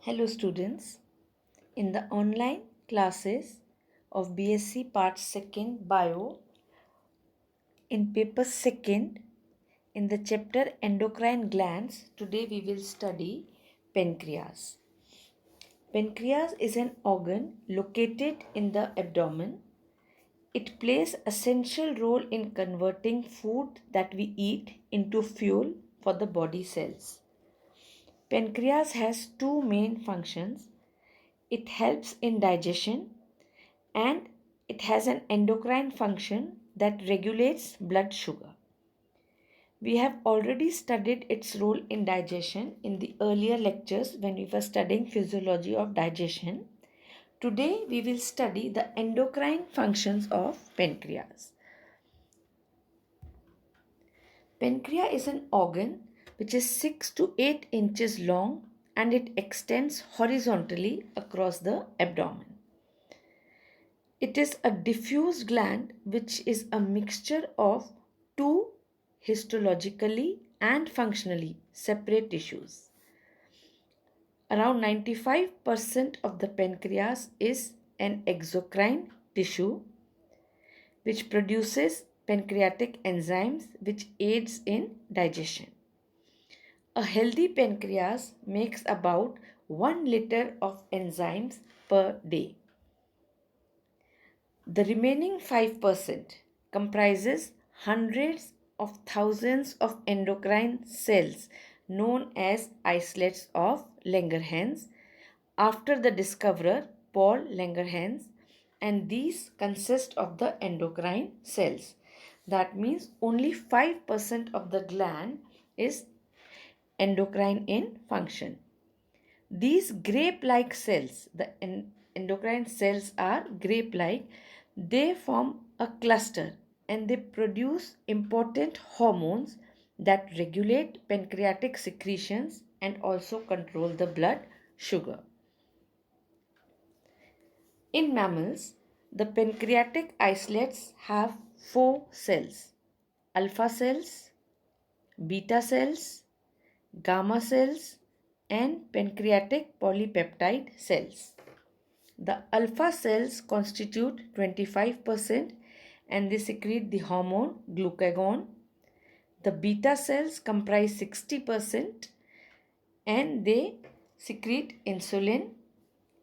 Hello students, in the online classes of B.Sc Part 2nd Bio, in paper 2nd, in the chapter Endocrine Glands, today we will study pancreas. Pancreas is an organ located in the abdomen. It plays essential role in converting food that we eat into fuel for the body cells. Pancreas has two main functions. It helps in digestion and it has an endocrine function that regulates blood sugar. We have already studied its role in digestion in the earlier lectures when we were studying physiology of digestion. Today we will study the endocrine functions of pancreas. Pancreas is an organ which is 6 to 8 inches long and it extends horizontally across the abdomen. It is a diffuse gland which is a mixture of two histologically and functionally separate tissues. Around 95% of the pancreas is an exocrine tissue which produces pancreatic enzymes which aids in digestion. A healthy pancreas makes about 1 liter of enzymes per day. The remaining 5% comprises hundreds of thousands of endocrine cells known as islets of Langerhans after the discoverer Paul Langerhans, and these consist of the endocrine cells. That means only 5% of the gland is endocrine in function. These grape-like cells, the endocrine cells are grape-like, they form a cluster and they produce important hormones that regulate pancreatic secretions and also control the blood sugar. In mammals, the pancreatic islets have 4 cells: alpha cells, beta cells, gamma cells, and pancreatic polypeptide cells. The alpha cells constitute 25% and they secrete the hormone glucagon. The beta cells comprise 60% and they secrete insulin.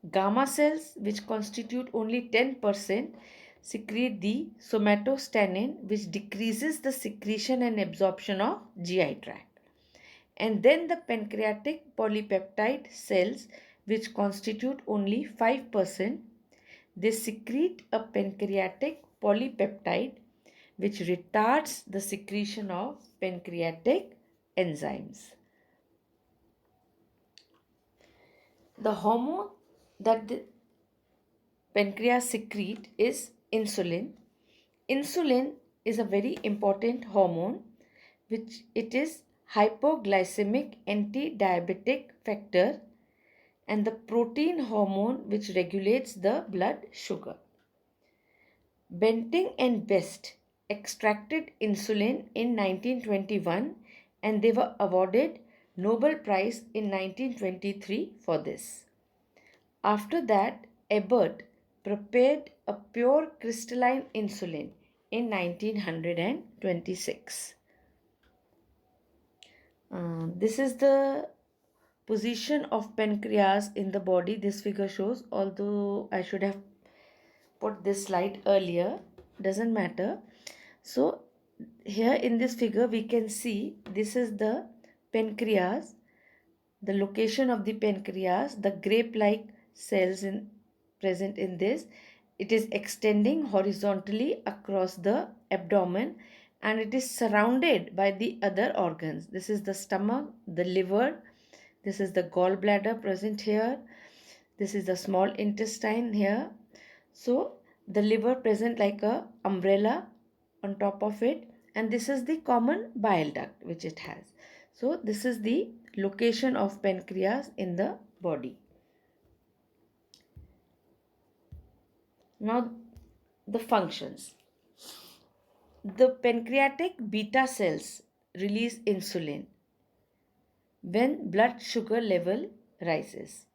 Gamma cells, which constitute only 10%, secrete the somatostatin, which decreases the secretion and absorption of GI tract. And then the pancreatic polypeptide cells, which constitute only 5%, they secrete a pancreatic polypeptide which retards the secretion of pancreatic enzymes. The hormone that the pancreas secrete is insulin. Insulin is a very important hormone which it is hypoglycemic anti-diabetic factor and the protein hormone which regulates the blood sugar. Benting and Best extracted insulin in 1921 and they were awarded Nobel Prize in 1923 for this. After that, Ebert prepared a pure crystalline insulin in 1926. This is the position of pancreas in the body. This figure shows, although I should have put this slide earlier, doesn't matter. So here in this figure we can see this is the pancreas, the location of the pancreas, the grape-like cells present in this. It is extending horizontally across the abdomen and it is surrounded by the other organs. This is the stomach, the liver, this is the gallbladder present here, this is the small intestine here. So the liver present like a umbrella on top of it, and this is the common bile duct which it has. So this is the location of pancreas in the body. Now the functions. The pancreatic beta cells release insulin when blood sugar level rises.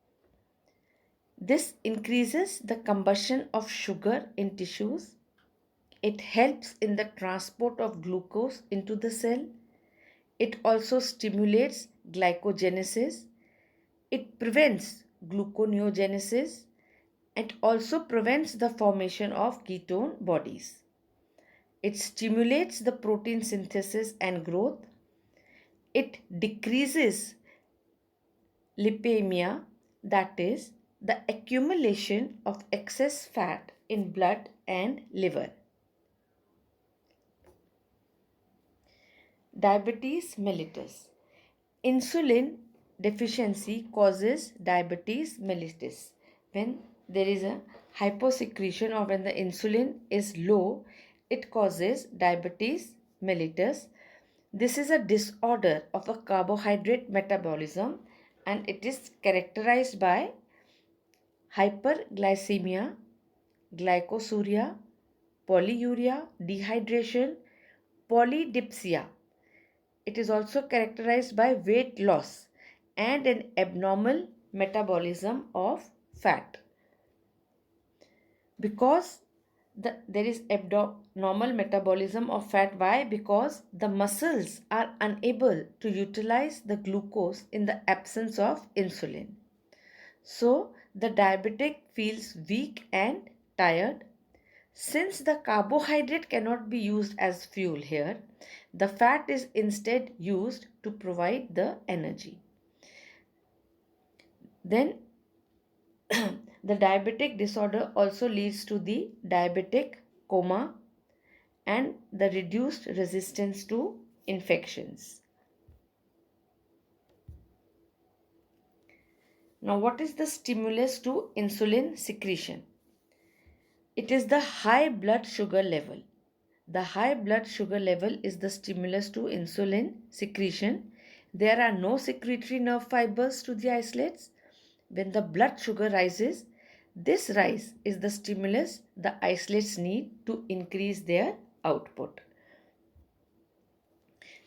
This increases the combustion of sugar in tissues. It helps in the transport of glucose into the cell. It also stimulates glycogenesis. It prevents gluconeogenesis and also prevents the formation of ketone bodies. It stimulates the protein synthesis and growth. It decreases lipemia, that is, the accumulation of excess fat in blood and liver. Diabetes mellitus. Insulin deficiency causes diabetes mellitus. When there is a hyposecretion or when the insulin is low, it causes diabetes mellitus. This is a disorder of a carbohydrate metabolism and it is characterized by hyperglycemia, glycosuria, polyuria, dehydration, polydipsia. It is also characterized by weight loss and an abnormal metabolism of fat. Because there is abnormal metabolism of fat. Why? Because the muscles are unable to utilize the glucose in the absence of insulin. So the diabetic feels weak and tired. Since the carbohydrate cannot be used as fuel here, the fat is instead used to provide the energy. Then the diabetic disorder also leads to the diabetic coma and the reduced resistance to infections. Now, what is the stimulus to insulin secretion? It is the high blood sugar level. The high blood sugar level is the stimulus to insulin secretion. There are no secretory nerve fibers to the isolates. When the blood sugar rises, this rise is the stimulus the isolates need to increase their output.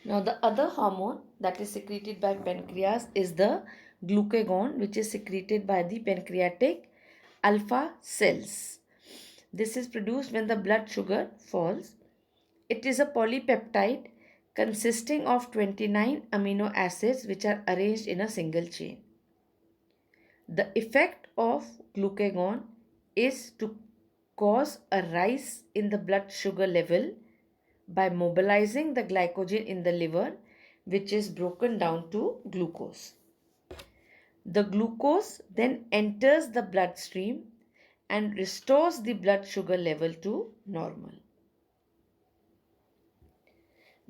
Now the other hormone that is secreted by pancreas is the glucagon, which is secreted by the pancreatic alpha cells. This is produced when the blood sugar falls. It is a polypeptide consisting of 29 amino acids which are arranged in a single chain. The effect of glucagon is to cause a rise in the blood sugar level by mobilizing the glycogen in the liver, which is broken down to glucose. The glucose then enters the bloodstream and restores the blood sugar level to normal.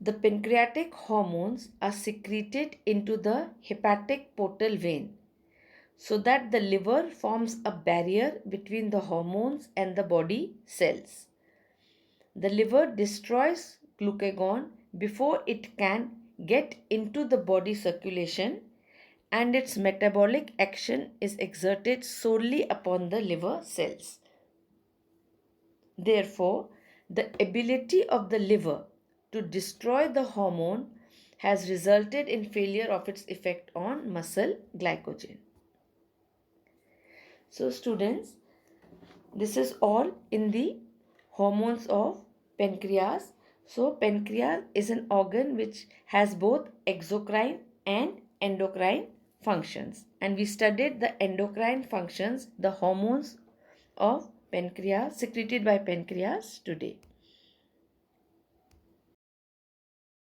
The pancreatic hormones are secreted into the hepatic portal vein so that the liver forms a barrier between the hormones and the body cells. The liver destroys glucagon before it can get into the body circulation, and its metabolic action is exerted solely upon the liver cells. Therefore, the ability of the liver to destroy the hormone has resulted in failure of its effect on muscle glycogen. So students, this is all in the hormones of pancreas. So pancreas is an organ which has both exocrine and endocrine functions, and we studied the endocrine functions, the hormones of pancreas secreted by pancreas today.